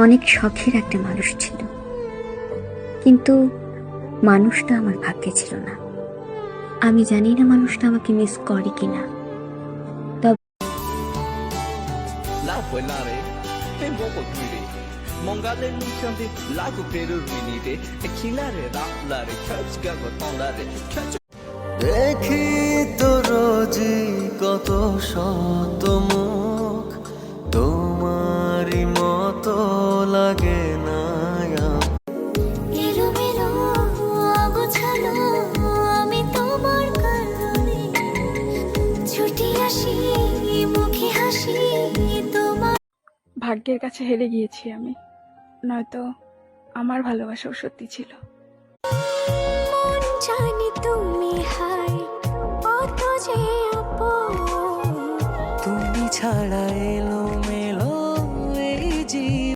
অনেক শখের একটা মানুষ ছিল, কিন্তু মানুষটা আমার ভাগ্যে ছিল না। আমি জানি না মানুষটা আমাকে মিস করে কিনা। তবে দেখি তো রোজি কত শত মুখ, তোমারই মতো লাগে না। এলোমেলো অগোছালো আমি তোমার কারণে, ছুটে আসি মুখে হাসি তোমার। ভাগ্যের কাছে হেরে গিয়েছি আমি, নয়তো আমার ভালোবাসাও সত্যি ছিল। মন জানি তুমি হাই কত যে আপন, তুমি ছাড়া